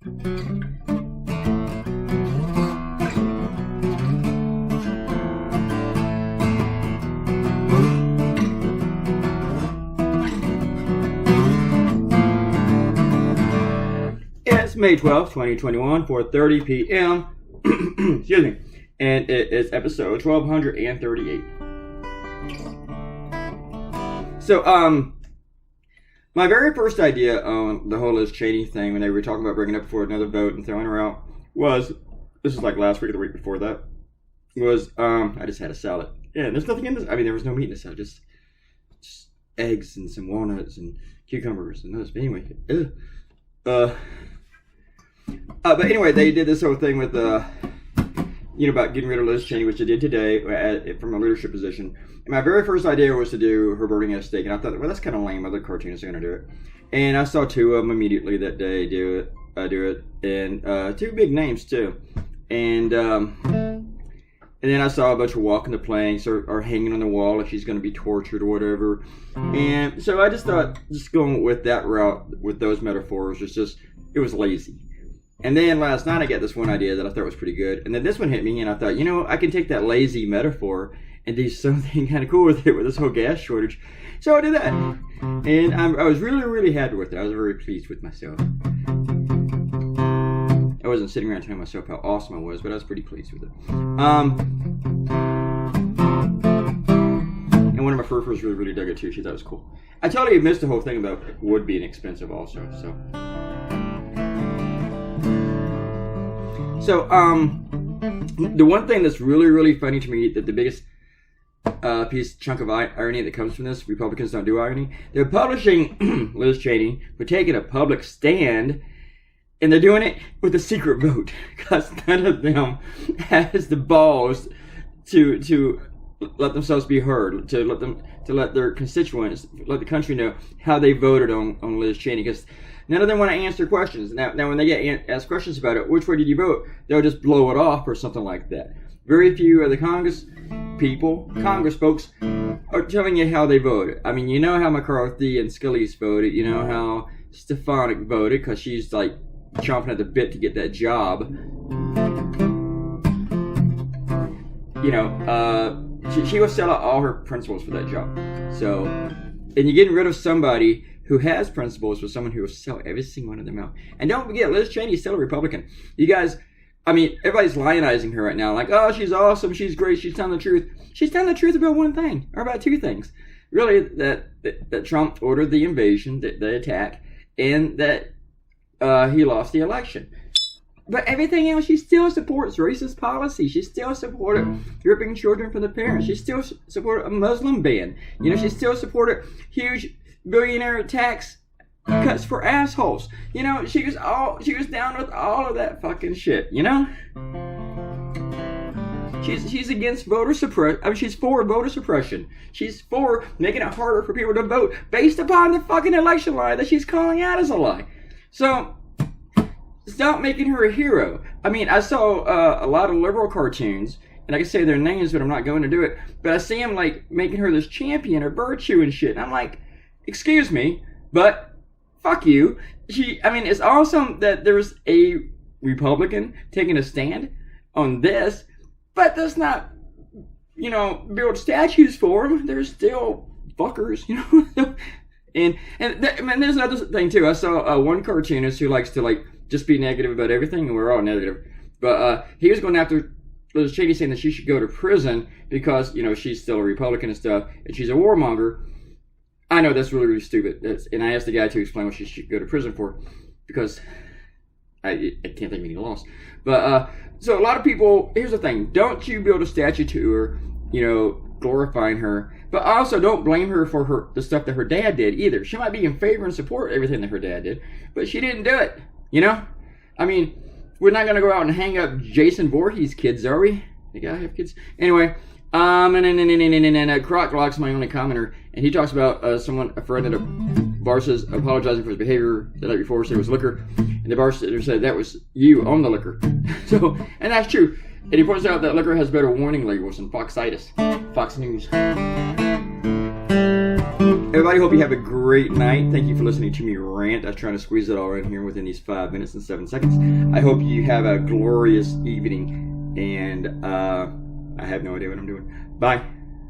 It's May 12th, 2021, 4:30 p.m. Excuse me. And it is episode 1238. So, my very first idea on the whole Liz Cheney thing, when they were talking about bringing up for another vote and throwing her out, was, this is like last week or the week before that, was, I just had a salad. Yeah, there's nothing in this. I mean, there was no meat in the salad, just eggs and some walnuts and cucumbers and those. But anyway, but anyway, they did this whole thing with, about getting rid of Liz Cheney, which they did today from a leadership position. And my very first idea was to do her burning at a stake. And I thought, well, that's kind of lame. Other cartoonists are going to do it. And I saw two of them immediately that day do it. And two big names, too. And then I saw a bunch of walking the planks or hanging on the wall like she's going to be tortured or whatever. And so I just thought, just going with that route with those metaphors, it was lazy. And then last night I got this one idea that I thought was pretty good. And then this one hit me and I thought, I can take that lazy metaphor and do something kind of cool with it with this whole gas shortage. So I did that. And I was really, really happy with it. I was very pleased with myself. I wasn't sitting around telling myself how awesome I was, but I was pretty pleased with it. And one of my furfurs really, really dug it too. She thought it was cool. I totally missed the whole thing about wood being expensive also, so... So, the one thing that's really, really funny to me, that the biggest chunk of irony that comes from this, Republicans don't do irony, they're publishing Liz Cheney for taking a public stand, and they're doing it with a secret vote, because none of them has the balls to let themselves be heard, to let their constituents, let the country know how they voted on Liz Cheney, because none of them want to answer questions. Now when they get asked questions about it, which way did you vote? They'll just blow it off or something like that. Very few of the Congress folks, are telling you how they voted. I mean, you know how McCarthy and Scalise voted. You know how Stefanik voted, because she's like chomping at the bit to get that job. She will sell out all her principles for that job. So, and you're getting rid of somebody who has principles with someone who will sell every single one of them out. And don't forget, Liz Cheney is still a Republican. You guys, I mean, everybody's lionizing her right now. Like, oh, she's awesome, she's great, she's telling the truth. She's telling the truth about one thing, or about two things. Really, that Trump ordered the invasion, the attack, and that he lost the election. But everything else, she still supports racist policy. She still supported ripping children from the parents. She still supported a Muslim ban. She still supported huge billionaire tax cuts for assholes. She was down with all of that fucking shit. She's against voter suppression. I mean, she's for voter suppression. She's for making it harder for people to vote based upon the fucking election lie that she's calling out as a lie. So stop making her a hero. I mean, I saw a lot of liberal cartoons, and I can say their names, but I'm not going to do it. But I see them like making her this champion of virtue and shit, and I'm like, excuse me, but fuck you. It's awesome that there's a Republican taking a stand on this, but that's not, build statues for them. They're still fuckers, And there's another thing too. I saw one cartoonist who likes to just be negative about everything, and we're all negative. But he was going after Liz Cheney, saying that she should go to prison because she's still a Republican and stuff, and she's a warmonger. I know that's really, really stupid. And I asked the guy to explain what she should go to prison for, because I can't think of any laws. But so a lot of people, here's the thing: don't you build a statue to her, glorifying her, but also don't blame her for the stuff that her dad did either. She might be in favor and support everything that her dad did, but she didn't do it. I mean, we're not gonna go out and hang up Jason Voorhees' kids, are we? The guy have kids anyway. And Croc my only commenter, and he talks about a friend at a bar says apologizing for his behavior the night before, said it was liquor, and the bartender said that was you on the liquor. So, and that's true. And he points out that liquor has better warning labels than Foxitis. Fox News. Everybody, hope you have a great great night. Thank you for listening to me rant. I was trying to squeeze it all in here within these 5 minutes and 7 seconds. I hope you have a glorious evening, and I have no idea what I'm doing. Bye.